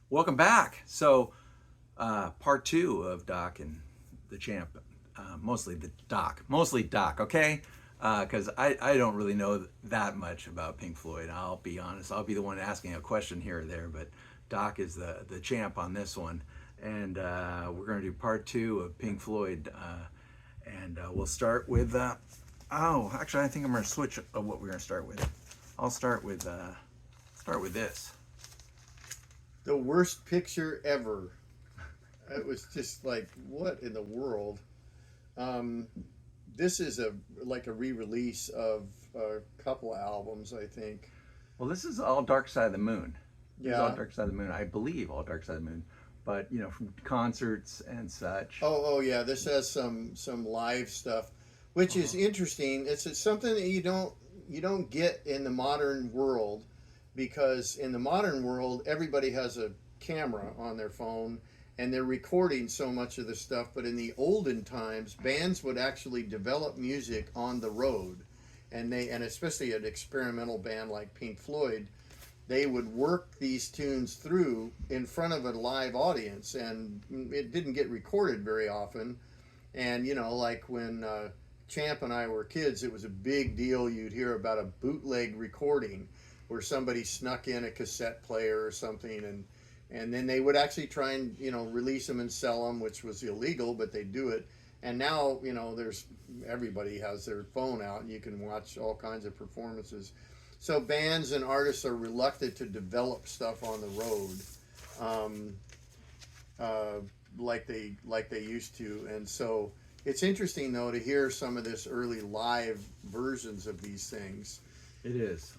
Welcome back. Part two of Doc and the Champ. Mostly Doc, okay? Because I don't really know that much about Pink Floyd. I'll be honest. I'll be the one asking a question here or there, but Doc is the champ on this one. And we're going to do part two of Pink Floyd. We'll start with. Actually, I think I'm going to switch of what we're going to start with. I'll start with this. The worst picture ever. It was just like, what in the world? Um, this is a re-release of a couple of albums, I think. Well, this is all Dark Side of the Moon. This is all Yeah. Dark Side of the Moon. I believe all Dark Side of the Moon, but from concerts and such. Oh yeah. This has some live stuff, which is Uh-huh. interesting. It's something that you don't get in the modern world, because in the modern world everybody has a camera on their phone and they're recording so much of the stuff. But in the olden times, bands would actually develop music on the road, and especially an experimental band like Pink Floyd, they would work these tunes through in front of a live audience, and it didn't get recorded very often. And like when Champ and I were kids, it was a big deal. You'd hear about a bootleg recording where somebody snuck in a cassette player or something, and then they would actually try and release them and sell them, which was illegal, but they do it. And now there's everybody has their phone out, and you can watch all kinds of performances. So bands and artists are reluctant to develop stuff on the road, um, uh, like they used to. And so it's interesting though to hear some of this early live versions of these things. It is.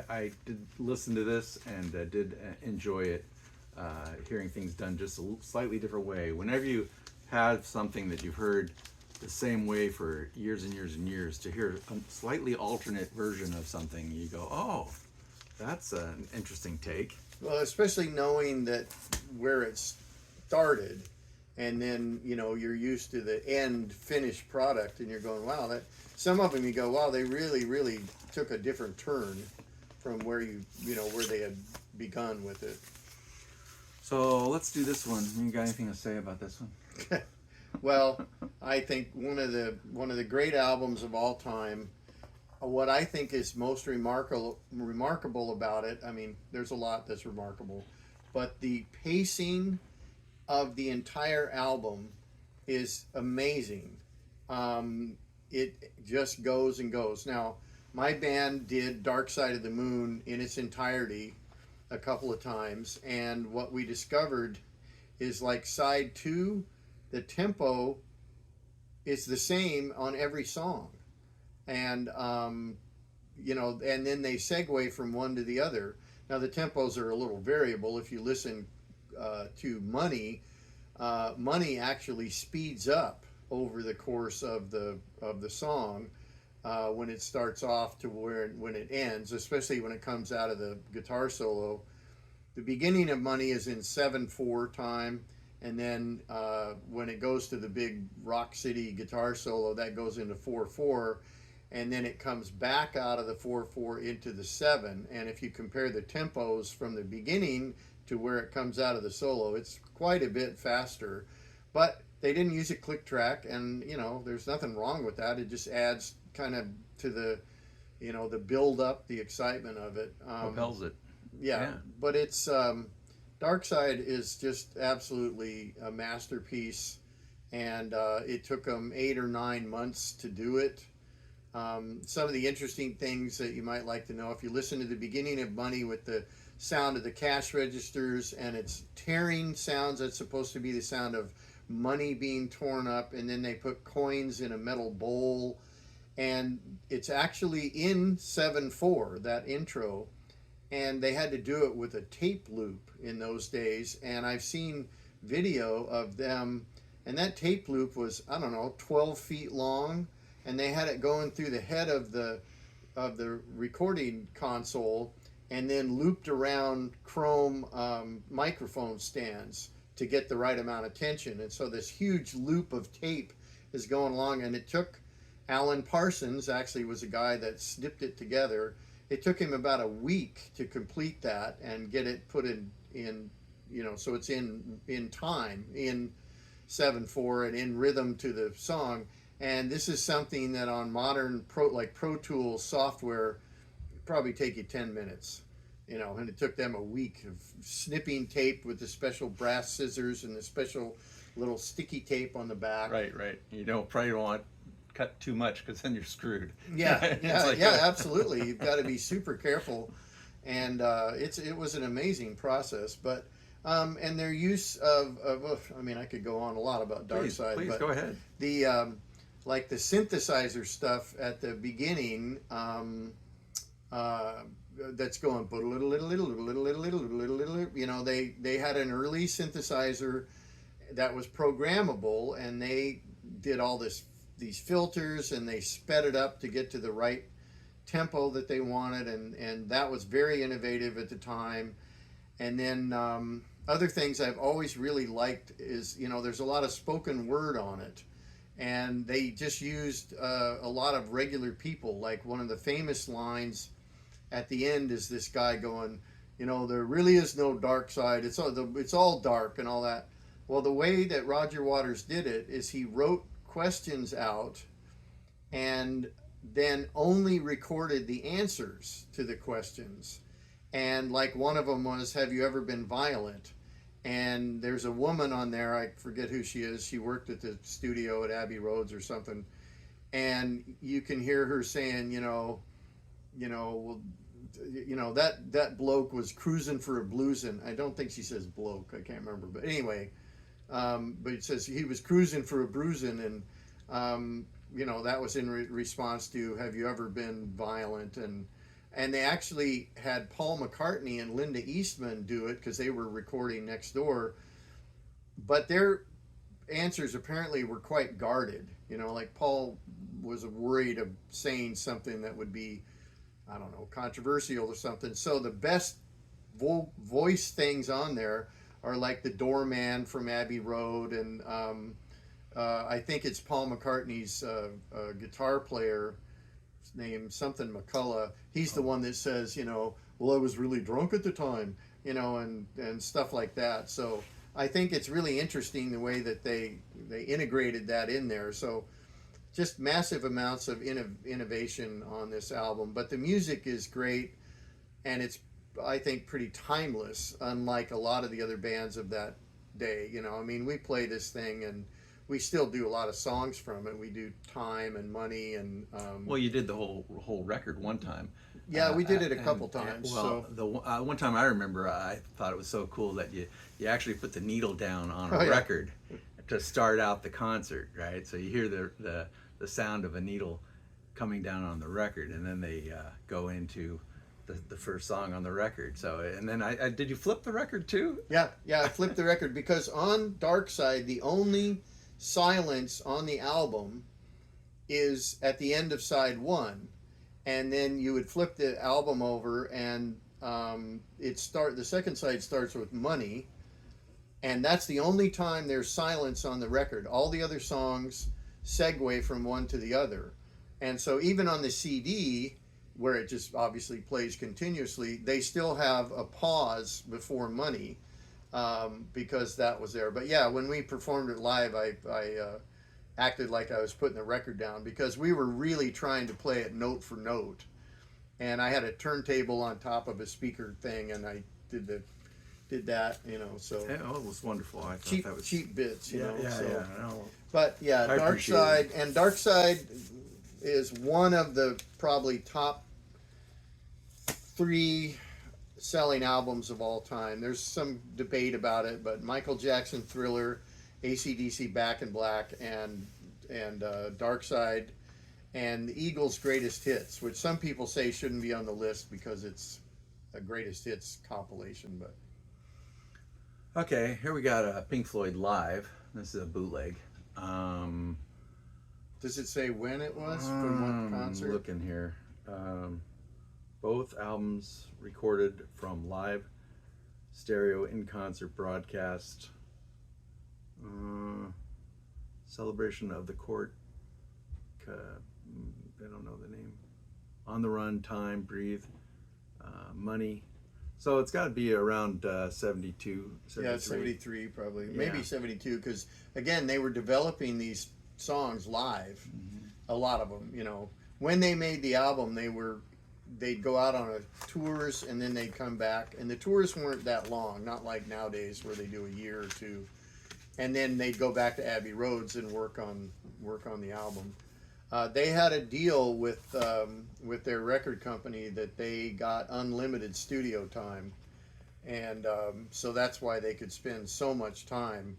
I did listen to this and did enjoy it. Hearing things done just a slightly different way. Whenever you have something that you've heard the same way for years and years and years, to hear a slightly alternate version of something, you go, "Oh, that's an interesting take." Well, especially knowing that where it started, and then you're used to the end finished product, and you're going, wow, that. Some of them you go, wow, they really really took a different turn from where where they had begun with it. So let's do this one. You got anything to say about this one? Well, I think one of the great albums of all time. What I think is most remarkable about it, I mean, there's a lot that's remarkable, but the pacing of the entire album is amazing. It just goes and goes. Now, my band did Dark Side of the Moon in its entirety a couple of times, and what we discovered is like side two, the tempo is the same on every song. And and then they segue from one to the other. Now the tempos are a little variable. If you listen to Money actually speeds up over the course of the song, when it starts off to when it ends, especially when it comes out of the guitar solo. The beginning of Money is in 7/4 time, and then when it goes to the big Rock City guitar solo, that goes into 4/4, and then it comes back out of the 4/4 into the 7. And if you compare the tempos from the beginning to where it comes out of the solo, it's quite a bit faster. But they didn't use a click track, and there's nothing wrong with that. It just adds kind of to the build up, the excitement of it. Propels it. Yeah, Yeah. but it's Dark Side is just absolutely a masterpiece, and it took them 8 or 9 months to do it. Some of the interesting things that you might like to know, if you listen to the beginning of Money with the sound of the cash registers and it's tearing sounds, that's supposed to be the sound of money being torn up, and then they put coins in a metal bowl, and it's actually in 7/4, that intro, and they had to do it with a tape loop in those days. And I've seen video of them, and that tape loop was, I don't know, 12 feet long, and they had it going through the head of the recording console, and then looped around chrome microphone stands to get the right amount of tension. And so this huge loop of tape is going along, and it took Alan Parsons, actually was a guy that snipped it together. It took him about a week to complete that and get it put in so it's in time, in 7/4, and in rhythm to the song. And this is something that on modern Pro Tools software probably take you 10 minutes, and it took them a week of snipping tape with the special brass scissors and the special little sticky tape on the back. Right. You probably don't want to cut too much because then you're screwed. Yeah, yeah, absolutely. You've got to be super careful, and it was an amazing process. But and their use of I mean, I could go on a lot about Dark Side. Please but go ahead. The like the synthesizer stuff at the beginning. That's going they had an early synthesizer that was programmable, and they did all these filters, and they sped it up to get to the right tempo that they wanted, and that was very innovative at the time. And then other things I've always really liked is, there's a lot of spoken word on it, and they just used a lot of regular people. Like one of the famous lines at the end is this guy going, there really is no dark side. It's all dark and all that. Well, the way that Roger Waters did it is he wrote questions out and then only recorded the answers to the questions. And like one of them was, have you ever been violent? And there's a woman on there, I forget who she is. She worked at the studio at Abbey Roads or something. And you can hear her saying, that bloke was cruising for a bluesin'. I don't think she says bloke. I can't remember. But anyway, but it says he was cruising for a bruising, and that was in response to, have you ever been violent? And they actually had Paul McCartney and Linda Eastman do it because they were recording next door, but their answers apparently were quite guarded. Like Paul was worried of saying something that would be, I don't know, controversial or something. So the best voice things on there are like the doorman from Abbey Road, and I think it's Paul McCartney's guitar player, named something McCullough. He's the one that says, well, I was really drunk at the time, and stuff like that. So I think it's really interesting the way that they integrated that in there. So just massive amounts of innovation on this album. But the music is great, and it's, I think, pretty timeless, unlike a lot of the other bands of that day. I mean, we play this thing, and we still do a lot of songs from it. We do Time and Money, and well, you did the whole record one time. Yeah, we did it a couple times. Well, so. the one time I remember, I thought it was so cool that you actually put the needle down on a record to start out the concert, right? So you hear the sound of a needle coming down on the record, and then they go into the first song on the record. So, and then I did you flip the record too? Yeah, I flipped the record because on Dark Side, the only silence on the album is at the end of side 1, and then you would flip the album over, and the second side starts with Money, and that's the only time there's silence on the record. All the other songs segue from one to the other, and so even on the CD, where it just obviously plays continuously, they still have a pause before Money, because that was there. But yeah, when we performed it live, I acted like I was putting the record down because we were really trying to play it note for note, and I had a turntable on top of a speaker thing, and I did that, so Yeah, it was wonderful. I thought cheap that was cheap bits, yeah. No. But yeah, I Dark appreciate Side, it. and Dark Side is one of the probably top 3 selling albums of all time. There's some debate about it, but Michael Jackson Thriller, AC/DC Back in Black, and Dark Side, and the Eagles' Greatest Hits, which some people say shouldn't be on the list because it's a greatest hits compilation. But Okay, here we got a Pink Floyd live. This is a bootleg. does it say when it was from what concert? Looking here. Both albums recorded from live stereo in concert broadcast. Celebration of the Court. I don't know the name. On the Run, Time, Breathe, Money. So it's got to be around 72, Yeah, 73. 73 probably, maybe Yeah. 72, because again, they were developing these songs live, a lot of them. You know, when they made the album, they'd go out on tours and then they'd come back, and the tours weren't that long, not like nowadays where they do a year or two, and then they'd go back to Abbey Roads and work on the album. They had a deal with their record company that they got unlimited studio time, and so that's why they could spend so much time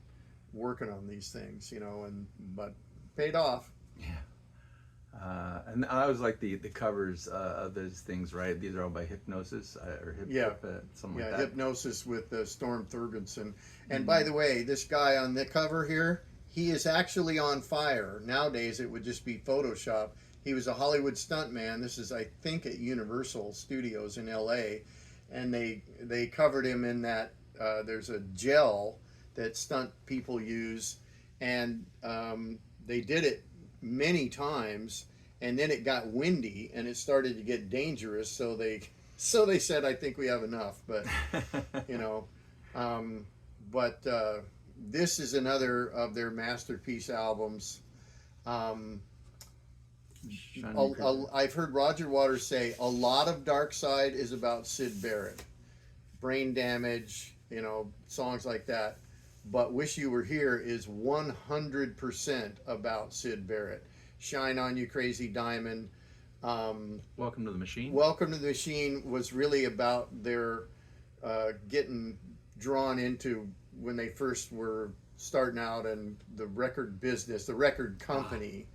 working on these things, you know, and but paid off. Yeah. And I always like the covers of those things, right? These are all by Hypnosis or Yeah. something Yeah, like that. Hypnosis with Storm Thurgoodson. And by the way, this guy on the cover here, he is actually on fire. Nowadays, it would just be Photoshop. He was a Hollywood stuntman. This is, I think, at Universal Studios in L.A. And they covered him in that. There's a gel that stunt people use, and they did it many times, and then it got windy and it started to get dangerous. So they said, I think we have enough. But you know, but this is another of their masterpiece albums. I've heard Roger Waters say a lot of Dark Side is about Syd Barrett, Brain Damage, you know, songs like that. But Wish You Were Here is 100% about Syd Barrett. Shine On You Crazy Diamond. Welcome to the Machine. Welcome to the Machine was really about their getting drawn into when they first were starting out in the record business, the record company.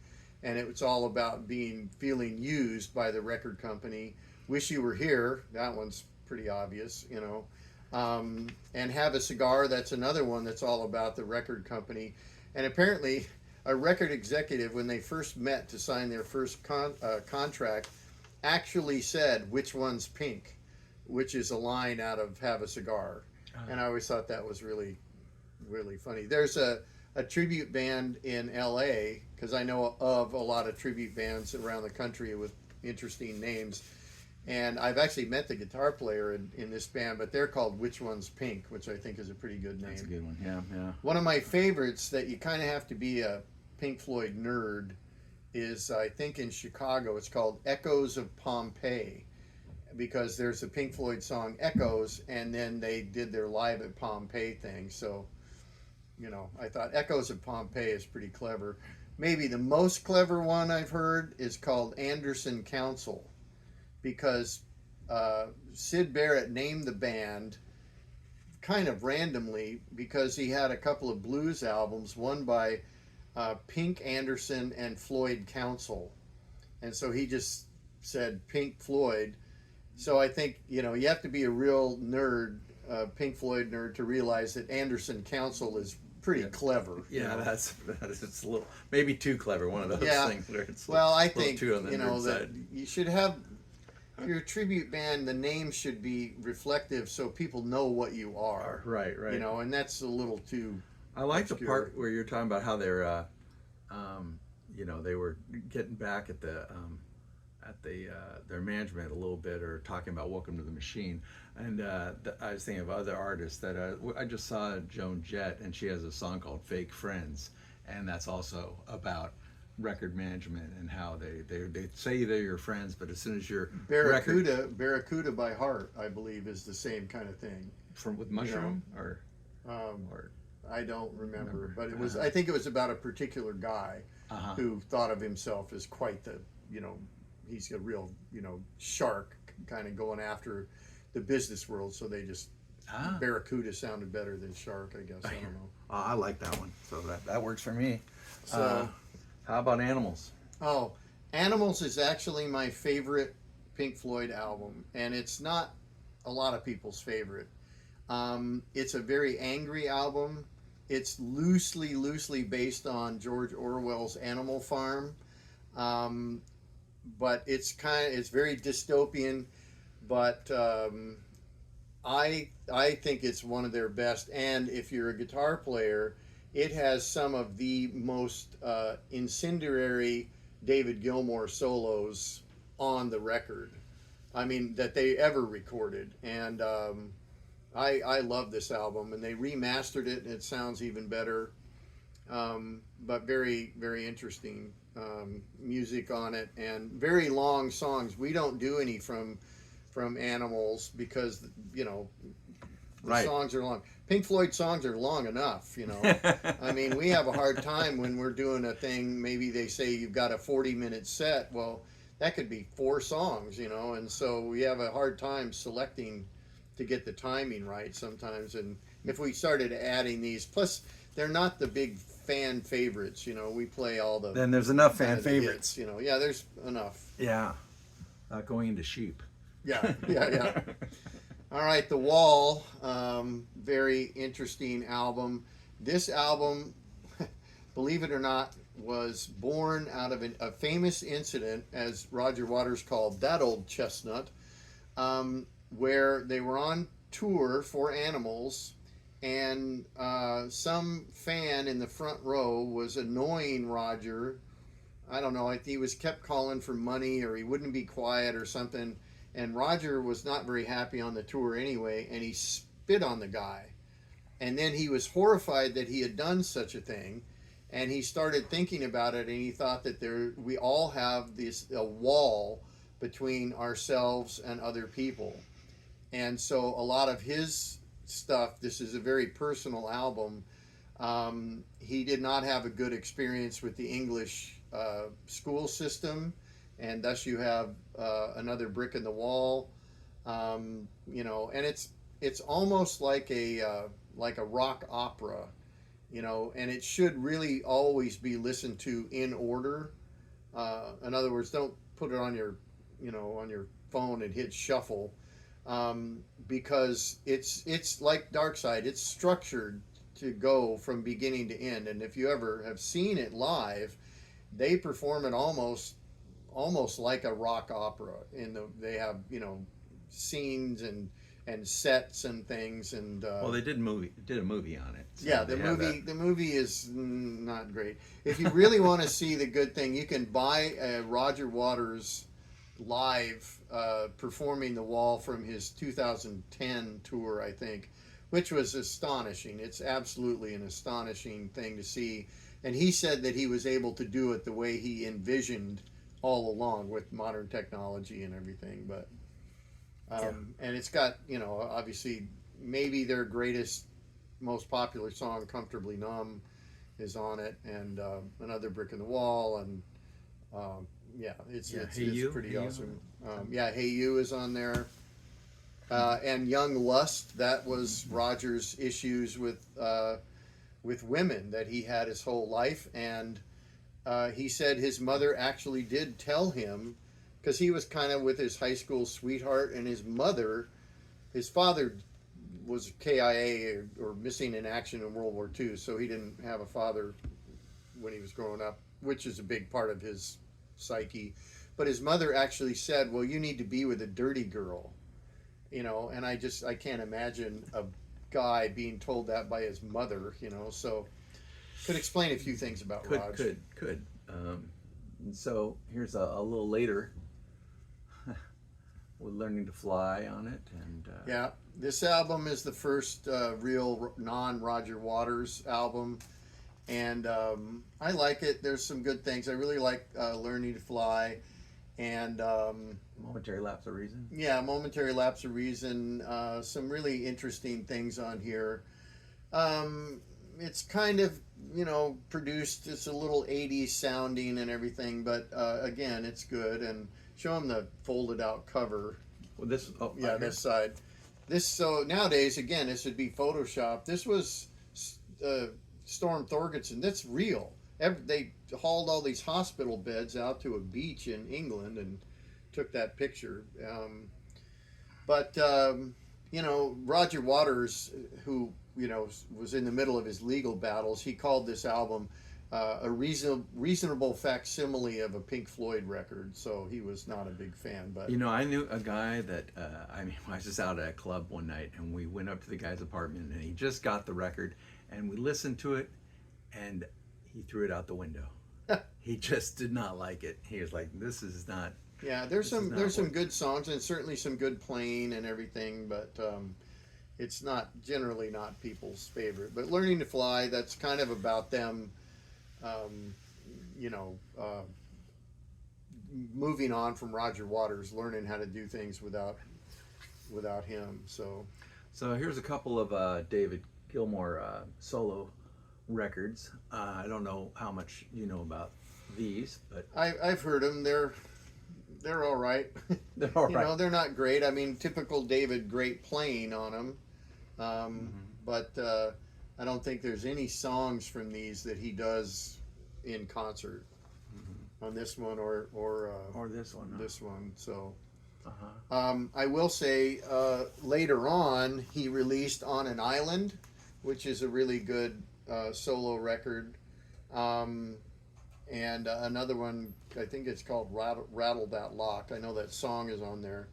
And it was all about feeling used by the record company. Wish You Were Here, that one's pretty obvious, you know. And Have a Cigar, that's another one that's all about the record company. And apparently, a record executive, when they first met to sign their first contract, actually said, "Which one's pink?" which is a line out of Have a Cigar. And I always thought that was really, really funny. There's a tribute band in L.A., because I know of a lot of tribute bands around the country with interesting names. And I've actually met the guitar player in this band, but they're called Which One's Pink, which I think is a pretty good name. That's a good one. Yeah, yeah. One of my favorites that you kind of have to be a Pink Floyd nerd is, I think in Chicago, it's called Echoes of Pompeii, because there's a Pink Floyd song Echoes, and then they did their Live at Pompeii thing. So, you know, I thought Echoes of Pompeii is pretty clever. Maybe the most clever one I've heard is called Anderson Council, because Syd Barrett named the band kind of randomly because he had a couple of blues albums, one by Pink Anderson and Floyd Council. And so he just said Pink Floyd. So I think, you know, you have to be a real nerd, Pink Floyd nerd, to realize that Anderson Council is pretty clever. Yeah, you know? that's it's a little, maybe too clever. One of those things where it's well, I a little think, too on the you know, nerd that side. you should have, if you're a tribute band, the name should be reflective so people know what you are. Right, right. You know, and that's a little too I like obscure. the part where you're talking about how they're, you know, they were getting back at their management a little bit, or talking about Welcome to the Machine. And I was thinking of other artists that I just saw Joan Jett, and she has a song called Fake Friends, and that's also about record management and how they say they're your friends, but as soon as you're Barracuda by Heart, I believe, is the same kind of thing. with Mushroom, or I don't remember, but it was. I think it was about a particular guy who thought of himself as quite the, you know, he's a real, you know, shark, kind of going after the business world. So they just Barracuda sounded better than shark, I guess. I don't know. I like that one, so that works for me. So how about Animals? Oh, Animals is actually my favorite Pink Floyd album, and it's not a lot of people's favorite. It's a very angry album. It's loosely based on George Orwell's Animal Farm, but it's very dystopian. But I think it's one of their best. And if you're a guitar player, it has some of the most incendiary David Gilmour solos on the record. I mean, that they ever recorded. And I love this album, and they remastered it, and it sounds even better. But very, very interesting music on it, and very long songs. We don't do any from Animals because the Right. songs are long. Pink Floyd songs are long enough. I mean, we have a hard time when we're doing a thing. Maybe they say you've got a 40-minute set. Well, that could be 4 songs, and so we have a hard time selecting to get the timing right sometimes. And if we started adding these, plus they're not the big fan favorites. We play all the. Then there's enough kind fan of the favorites. hits, Yeah, there's enough. Yeah. Going into sheep. Yeah, yeah, yeah. All right, The Wall, very interesting album. This album, believe it or not, was born out of a famous incident, as Roger Waters called that old chestnut, where they were on tour for Animals, and some fan in the front row was annoying Roger. I don't know, he was kept calling for money, or he wouldn't be quiet or something. And Roger was not very happy on the tour anyway, and he spit on the guy. And then he was horrified that he had done such a thing, and he started thinking about it, and he thought that we all have a wall between ourselves and other people. And so a lot of his stuff, this is a very personal album, he did not have a good experience with the English school system, and thus you have another brick in the wall, and it's almost like a rock opera, and it should really always be listened to in order. In other words, don't put it on your phone and hit shuffle, because it's like Dark Side. It's structured to go from beginning to end, and if you ever have seen it live, they perform it almost like a rock opera. They have scenes and sets and things, and Well, they did a movie on it. So yeah, the movie is not great. If you really want to see the good thing, you can buy a Roger Waters live performing The Wall from his 2010 tour, I think, which was astonishing. It's absolutely an astonishing thing to see. And he said that he was able to do it the way he envisioned all along with modern technology and everything. But and it's got, obviously maybe their greatest, most popular song, Comfortably Numb, is on it, and Another Brick in the Wall, and it's pretty awesome. Hey You is on there. And Young Lust, that was Roger's issues with women that he had his whole life, and he said his mother actually did tell him, because he was kind of with his high school sweetheart, and his father was KIA or missing in action in World War II, so he didn't have a father when he was growing up, which is a big part of his psyche. But his mother actually said, well, you need to be with a dirty girl, and I can't imagine a guy being told that by his mother, so could explain a few things about Raj. Could. So here's a little later with Learning to Fly on it, and yeah, this album is the first real non-Roger Waters album, and I like it. There's some good things. I really like Learning to Fly, and Momentary Lapse of Reason. Yeah, Momentary Lapse of Reason. Some really interesting things on here. It's kind of, produced, it's a little 80s sounding and everything, but again, it's good. And show them the folded out cover. Well, this this side. So nowadays, again, this would be Photoshop. This was Storm Thorgerson. That's real. They hauled all these hospital beds out to a beach in England and took that picture. Roger Waters, who was in the middle of his legal battles, he called this album a reasonable facsimile of a Pink Floyd record. So he was not a big fan. But I knew a guy that I was just out at a club one night, and we went up to the guy's apartment, and he just got the record, and we listened to it, and he threw it out the window. He just did not like it. He was like, "This is not." Yeah, there's This is there's not some what. good songs and certainly some good playing and everything, but it's not generally not people's favorite. But Learning to Fly, that's kind of about them, um, you know, moving on from Roger Waters, learning how to do things without him. So So here's a couple of David Gilmour solo records. I don't know how much you know about these, but I've heard them. They're all right. they're all You right. know, they're not great. I mean, typical David, great playing on them. But I don't think there's any songs from these that he does in concert on this one Or this one. Huh? this one. So Uh-huh. I will say later on he released "On an Island," which is a really good solo record, um, and another one I think it's called "Rattle That Lock." I know that song is on there.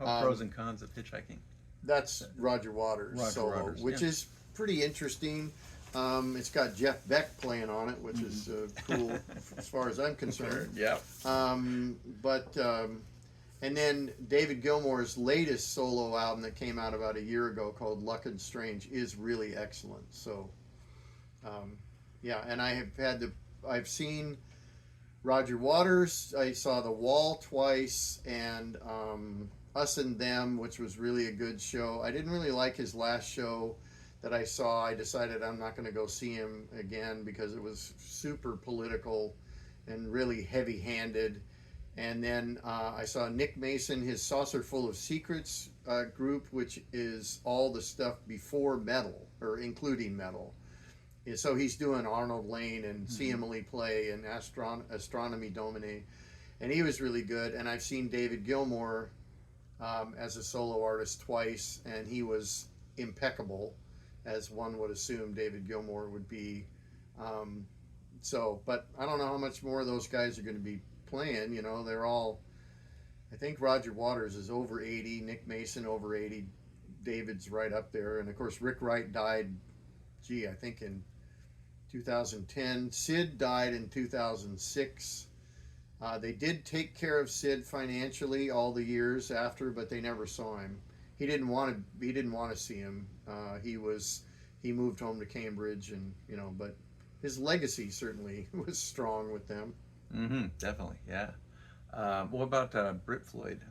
Oh, pros and cons of hitchhiking. That's Roger Waters Roger solo, Waters, which yeah. is pretty interesting. It's got Jeff Beck playing on it, which is cool as far as I'm concerned. Yeah. But and then David Gilmour's latest solo album that came out about a year ago called Luck and Strange is really excellent. So yeah, and I've seen Roger Waters. I saw The Wall twice, and Us and Them, which was really a good show. I didn't really like his last show that I saw. I decided I'm not going to go see him again because it was super political and really heavy-handed. And then I saw Nick Mason, his Saucer Full of Secrets group, which is all the stuff before metal, or including metal. So he's doing Arnold Lane and See Emily Play and Astronomy Domine. And he was really good. And I've seen David Gilmour as a solo artist twice, and he was impeccable, as one would assume David Gilmour would be. But I don't know how much more of those guys are going to be playing. You know, they're all. I think Roger Waters is over 80, Nick Mason over 80, David's right up there, and of course Rick Wright died. I think in 2010. Sid died in 2006. They did take care of Sid financially all the years after, but they never saw him. He didn't want to. He didn't want to see him. He moved home to Cambridge, and but his legacy certainly was strong with them. Mm-hmm. Definitely. Yeah. What about Brit Floyd?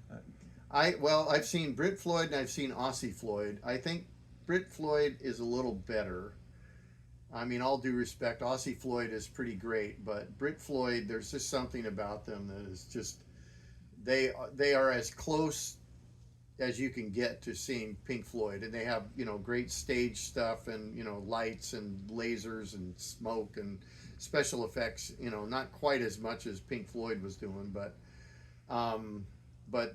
I've seen Brit Floyd and I've seen Aussie Floyd. I think Brit Floyd is a little better. I mean, all due respect, Aussie Floyd is pretty great, but Brit Floyd, there's just something about them that is just they are as close as you can get to seeing Pink Floyd, and they have great stage stuff and lights and lasers and smoke and special effects. Not quite as much as Pink Floyd was doing, but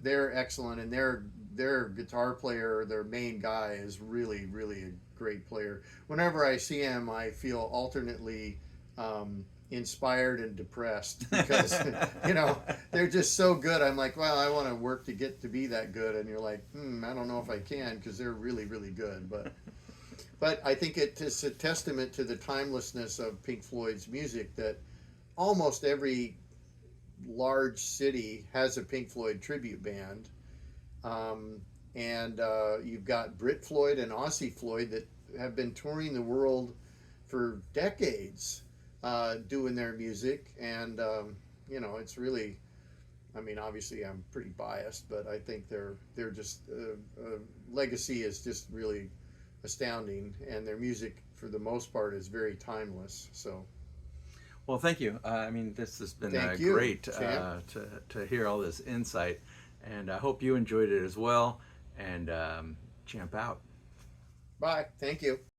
they're excellent, and their guitar player, their main guy, is really really a great player. Whenever I see him, I feel alternately inspired and depressed because they're just so good. I'm like, well, I want to work to get to be that good, and you're like, I don't know if I can because they're really really good. But I think it's a testament to the timelessness of Pink Floyd's music that almost every large city has a Pink Floyd tribute band. And you've got Brit Floyd and Aussie Floyd that have been touring the world for decades doing their music. And, it's really, I mean, obviously I'm pretty biased, but I think they're just, legacy is just really astounding. And their music, for the most part, is very timeless. So. Well, thank you. I mean, this has been Thank you, great champ. to hear all this insight, and I hope you enjoyed it as well. And champ out. Bye. Thank you.